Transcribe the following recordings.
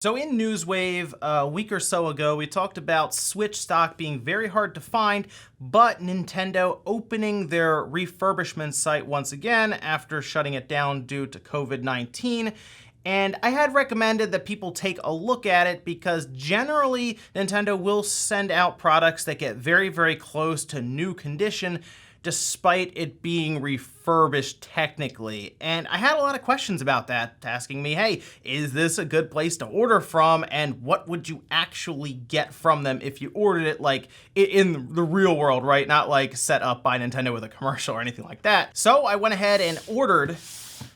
So in Newswave a week or so ago, we talked about Switch stock being very hard to find, but Nintendo opening their refurbishment site once again after shutting it down due to COVID-19. And I had recommended that people take a look at it because generally Nintendo will send out products that get very, very close to new condition despite it being refurbished technically. And I had a lot of questions about that, asking me, hey, is this a good place to order from? And what would you actually get from them if you ordered it like in the real world, right? Not like set up by Nintendo with a commercial or anything like that. So I went ahead and ordered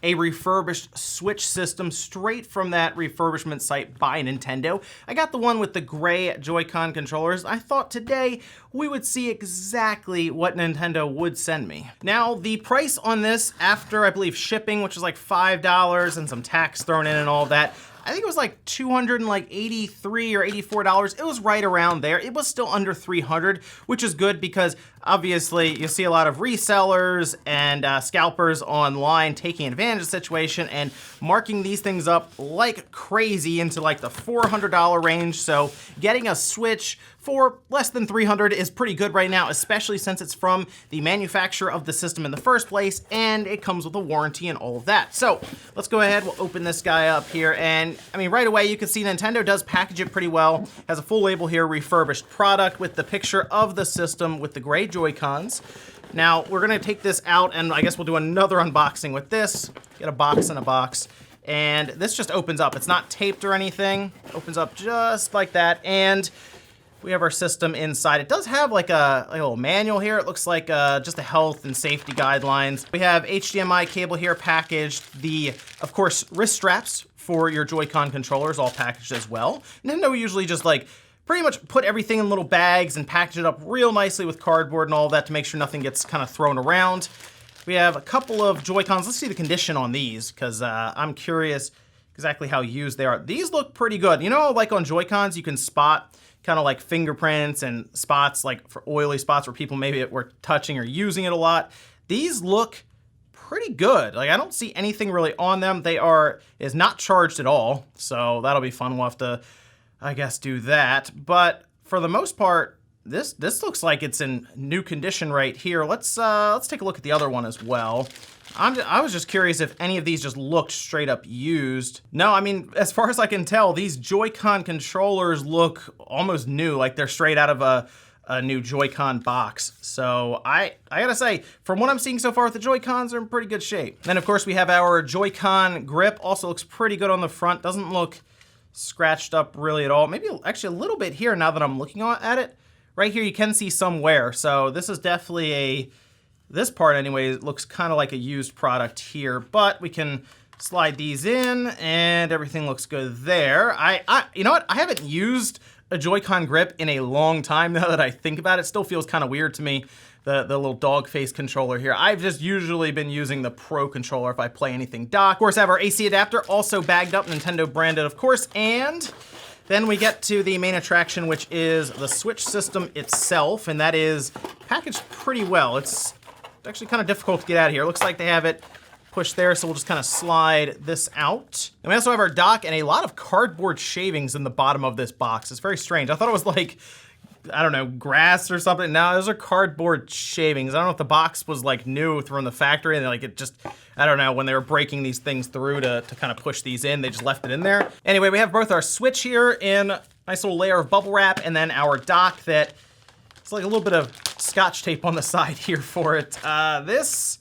a refurbished Switch system straight from that refurbishment site by Nintendo. I got the one with the gray Joy-Con controllers. I thought today we would see exactly what Nintendo would send me. Now, the price on this after, I believe, shipping, which was like $5 and some tax thrown in and all that, I think it was like $283 or $84. It was right around there. It was still under $300, which is good because obviously you see a lot of resellers and scalpers online taking advantage of the situation and marking these things up like crazy into like the $400 range. So getting a Switch for less than $300 is pretty good right now, especially since it's from the manufacturer of the system in the first place and it comes with a warranty and all of that. So let's go ahead, we'll open this guy up here, and I mean right away you can see Nintendo does package it pretty well. Has a full label here, refurbished product, with the picture of the system with the gray Joy-Cons. Now we're gonna take this out and I guess we'll do another unboxing with this. Get a box in a box. And this just opens up. It's not taped or anything. Opens up just like that. And we have our system inside. It does have like a little manual here. It looks like just the health and safety guidelines. We have HDMI cable here packaged. The, of course, wrist straps for your Joy-Con controllers all packaged as well. Nintendo usually just like pretty much put everything in little bags and package it up real nicely with cardboard and all that to make sure nothing gets kind of thrown around. We have a couple of Joy-Cons. Let's see the condition on these because I'm curious exactly how used they are. These look pretty good. You know, like on Joy-Cons, you can spot kind of like fingerprints and spots, like for oily spots where people maybe were touching or using it a lot. These look pretty good. Like I don't see anything really on them. Is not charged at all. So that'll be fun. We'll have to, I guess, do that. But for the most part, this looks like it's in new condition right here. Let's take a look at the other one as well. I was just curious if any of these just looked straight up used. No, I mean, as far as I can tell, these Joy-Con controllers look almost new, like they're straight out of a new Joy-Con box. So I gotta say, from what I'm seeing so far with the Joy-Cons, are in pretty good shape. Then of course we have our Joy-Con grip. Also looks pretty good on the front. Doesn't look scratched up really at all. Maybe actually a little bit here now that I'm looking at it. Right here you can see some wear. So this is definitely this part anyway looks kind of like a used product here, but we can slide these in and everything looks good there. You know what? I haven't used a Joy-Con grip in a long time now that I think about it. It still feels kind of weird to me, the little dog face controller here. I've just usually been using the Pro controller if I play anything dock. Of course, I have our AC adapter also bagged up, Nintendo branded, of course, and then we get to the main attraction, which is the Switch system itself, and that is packaged pretty well. It's actually kind of difficult to get out of here. It looks like they have it pushed there, so we'll just kind of slide this out. And we also have our dock and a lot of cardboard shavings in the bottom of this box. It's very strange. I thought it was like, I don't know, grass or something. No, those are cardboard shavings. I don't know if the box was like new from the factory and like it just, I don't know, when they were breaking these things through to kind of push these in, they just left it in there. Anyway, we have both our Switch here in a nice little layer of bubble wrap and then our dock that it's like a little bit of Scotch tape on the side here for it. This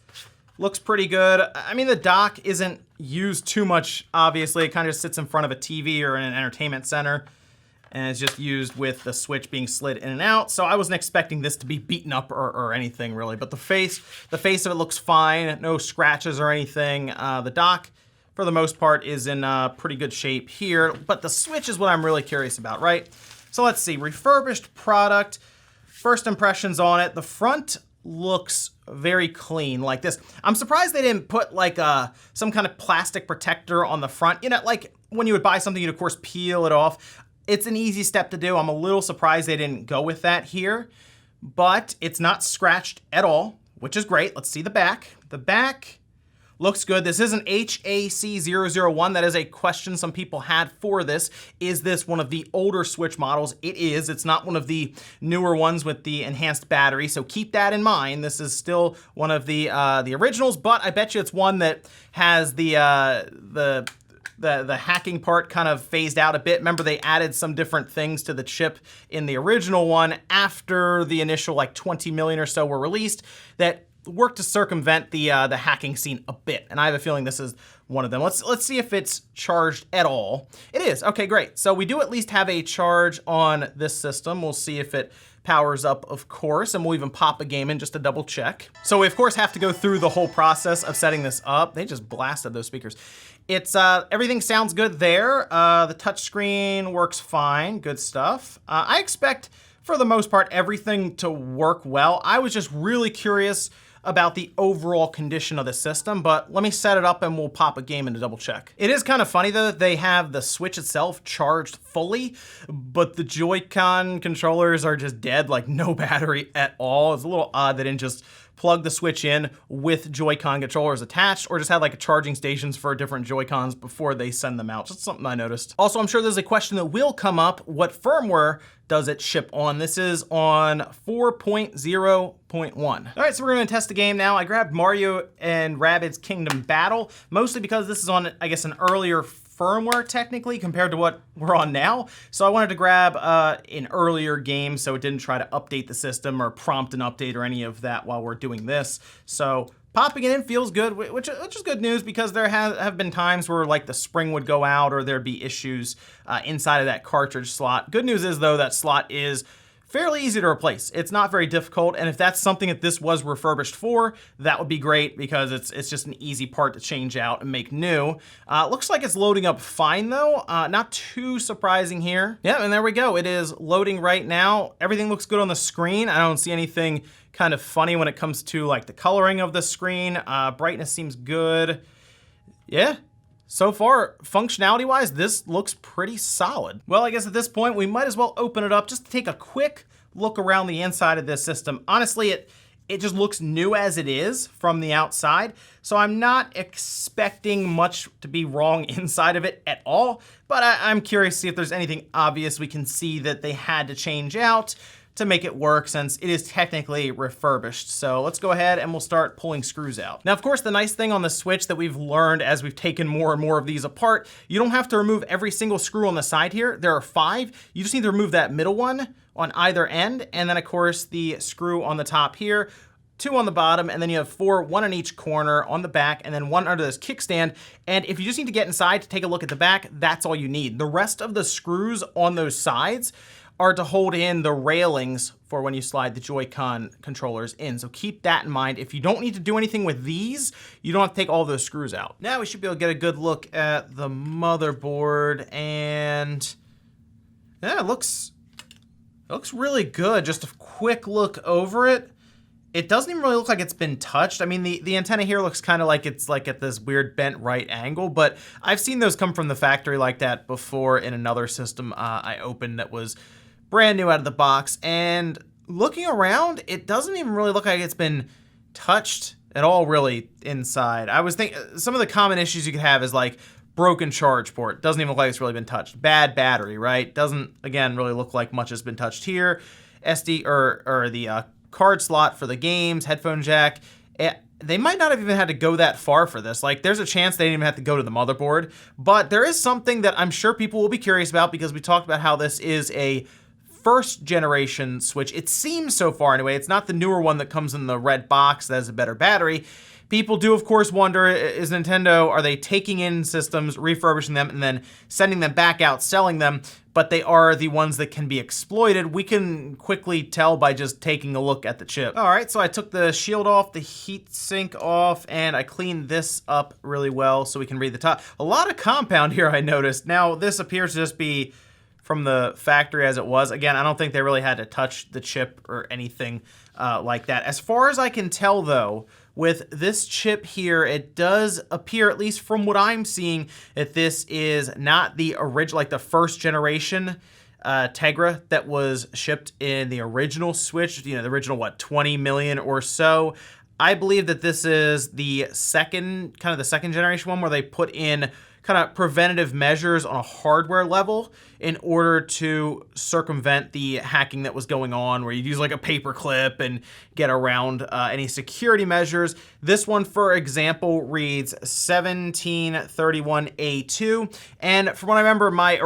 looks pretty good. I mean, the dock isn't used too much, obviously. It kind of just sits in front of a TV or in an entertainment center. And it's just used with the Switch being slid in and out. So I wasn't expecting this to be beaten up or anything really. But the face of it looks fine. No scratches or anything. The dock, for the most part, is in pretty good shape here. But the Switch is what I'm really curious about, right? So let's see, refurbished product. First impressions on it. The front looks very clean like this. I'm surprised they didn't put like some kind of plastic protector on the front. You know, like when you would buy something, you'd of course peel it off. It's an easy step to do. I'm a little surprised they didn't go with that here, but it's not scratched at all, which is great. Let's see the back. The back Looks good. This is an HAC001. That is a question some people had for this. Is this one of the older Switch models? It is. It's not one of the newer ones with the enhanced battery, so keep that in mind. This is still one of the originals, but I bet you it's one that has the hacking part kind of phased out a bit. Remember, they added some different things to the chip in the original one after the initial like 20 million or so were released that worked to circumvent the hacking scene a bit. And I have a feeling this is one of them. Let's see if it's charged at all. It is. Okay, great. So we do at least have a charge on this system. We'll see if it powers up, of course, and we'll even pop a game in just to double check. So we, of course, have to go through the whole process of setting this up. They just blasted those speakers. It's everything sounds good there. The touchscreen works fine. Good stuff. I expect, for the most part, everything to work well. I was just really curious about the overall condition of the system, but let me set it up and we'll pop a game in to double check. It is kind of funny though that they have the Switch itself charged fully, but the Joy-Con controllers are just dead, like no battery at all. It's a little odd they didn't just plug the Switch in with Joy-Con controllers attached, or just had like charging stations for different Joy-Cons before they send them out. Just something I noticed. Also, I'm sure there's a question that will come up. What firmware does it ship on? This is on 4.0.1. All right, so we're gonna test the game now. I grabbed Mario and Rabbids Kingdom Battle, mostly because this is on, I guess, an earlier firmware technically compared to what we're on now. So I wanted to grab an earlier game so it didn't try to update the system or prompt an update or any of that while we're doing this. So popping it in feels good, which is good news because there have been times where like the spring would go out or there'd be issues inside of that cartridge slot. Good news is though that slot is fairly easy to replace. It's not very difficult, and if that's something that this was refurbished for, that would be great because it's just an easy part to change out and make new. Looks like it's loading up fine though, not too surprising here. Yeah, and there we go. It is loading right now. Everything looks good on the screen. I don't see anything kind of funny when it comes to like the coloring of the screen. Brightness seems good. Yeah. So far, functionality-wise, this looks pretty solid. Well, I guess at this point, we might as well open it up just to take a quick look around the inside of this system. Honestly, it just looks new as it is from the outside, so I'm not expecting much to be wrong inside of it at all, but I'm curious to see if there's anything obvious we can see that they had to change out to make it work since it is technically refurbished. So let's go ahead and we'll start pulling screws out. Now, of course, the nice thing on the Switch that we've learned as we've taken more and more of these apart, you don't have to remove every single screw on the side here. There are 5. You just need to remove that middle one on either end. And then of course the screw on the top here, 2 on the bottom, and then you have 4, 1 on each corner on the back, and then 1 under this kickstand. And if you just need to get inside to take a look at the back, that's all you need. The rest of the screws on those sides are to hold in the railings for when you slide the Joy-Con controllers in. So keep that in mind. If you don't need to do anything with these, you don't have to take all those screws out. Now we should be able to get a good look at the motherboard, and yeah, it looks really good. Just a quick look over it. It doesn't even really look like it's been touched. I mean, the antenna here looks kind of like it's like at this weird bent right angle, but I've seen those come from the factory like that before in another system I opened that was brand new out of the box. And looking around, it doesn't even really look like it's been touched at all really inside. I was thinking some of the common issues you could have is like broken charge port. Doesn't even look like it's really been touched. Bad battery, right? Doesn't, again, really look like much has been touched here. SD or the card slot for the games, headphone jack. They might not have even had to go that far for this. Like, there's a chance they didn't even have to go to the motherboard. But there is something that I'm sure people will be curious about because we talked about how this is a first generation Switch. It seems so far anyway. It's not the newer one that comes in the red box that has a better battery. People do, of course, wonder, is Nintendo, are they taking in systems, refurbishing them, and then sending them back out, selling them, but they are the ones that can be exploited? We can quickly tell by just taking a look at the chip. All right, so I took the shield off, the heat sink off, and I cleaned this up really well so we can read the top. A lot of compound here, I noticed. Now, this appears to just be from the factory as it was. Again, I don't think they really had to touch the chip or anything like that. As far as I can tell, though, with this chip here, it does appear, at least from what I'm seeing, that this is not the original, like the first generation Tegra that was shipped in the original Switch, you know, the original, what, 20 million or so. I believe that this is the second generation one where they put in kind of preventative measures on a hardware level in order to circumvent the hacking that was going on, where you'd use like a paper clip and get around any security measures. This one, for example, reads 1731A2. And from what I remember, I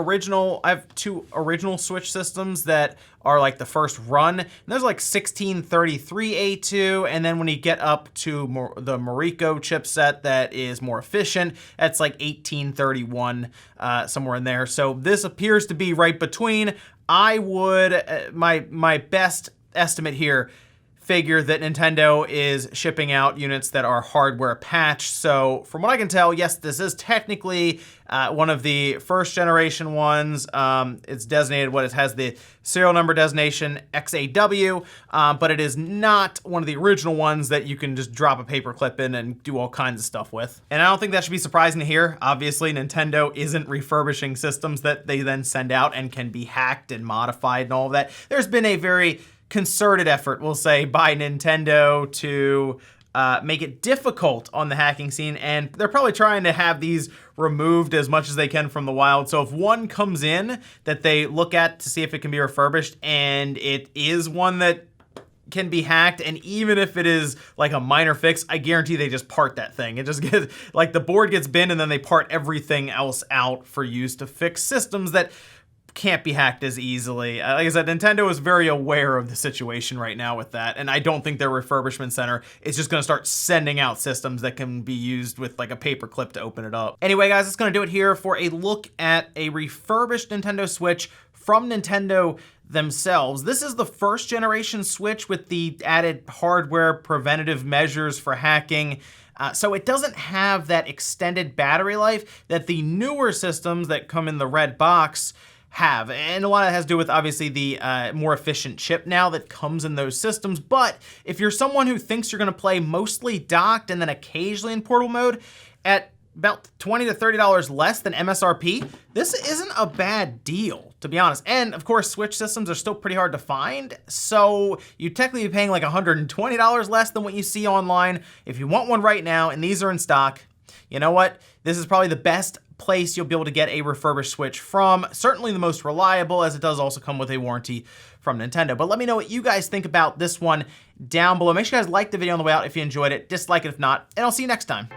have two original Switch systems that are like the first run. And there's like 1633A2, and then when you get up to the Moriko chipset that is more efficient, that's like 1831, somewhere in there. So this appears to be right between. I would, my best estimate here, figure that Nintendo is shipping out units that are hardware patched. So from what I can tell, yes, this is technically one of the first generation ones. It's designated it has the serial number designation XAW, but it is not one of the original ones that you can just drop a paper clip in and do all kinds of stuff with. And I don't think that should be surprising to hear. Obviously, Nintendo isn't refurbishing systems that they then send out and can be hacked and modified and all of that. There's been a very concerted effort, we'll say, by Nintendo to make it difficult on the hacking scene, and they're probably trying to have these removed as much as they can from the wild. So if one comes in that they look at to see if it can be refurbished, and it is one that can be hacked, and even if it is like a minor fix, I guarantee they just part that thing. It just gets, like, the board gets binned and then they part everything else out for use to fix systems that can't be hacked as easily. Like I said, Nintendo is very aware of the situation right now with that, and I don't think their refurbishment center is just going to start sending out systems that can be used with like a paper clip to open it up. Anyway, guys, that's going to do it here for a look at a refurbished Nintendo Switch from Nintendo themselves. This is the first generation Switch with the added hardware preventative measures for hacking. So it doesn't have that extended battery life that the newer systems that come in the red box have. And a lot of it has to do with, obviously, the more efficient chip now that comes in those systems. But if you're someone who thinks you're going to play mostly docked and then occasionally in portable mode at about $20 to $30 less than MSRP, this isn't a bad deal, to be honest. And of course, Switch systems are still pretty hard to find, so you'd technically be paying like $120 less than what you see online. If you want one right now and these are in stock, you know what? This is probably the best place you'll be able to get a refurbished Switch from. Certainly the most reliable, as it does also come with a warranty from Nintendo. But let me know what you guys think about this one down below. Make sure you guys like the video on the way out if you enjoyed it, dislike it if not, and I'll see you next time.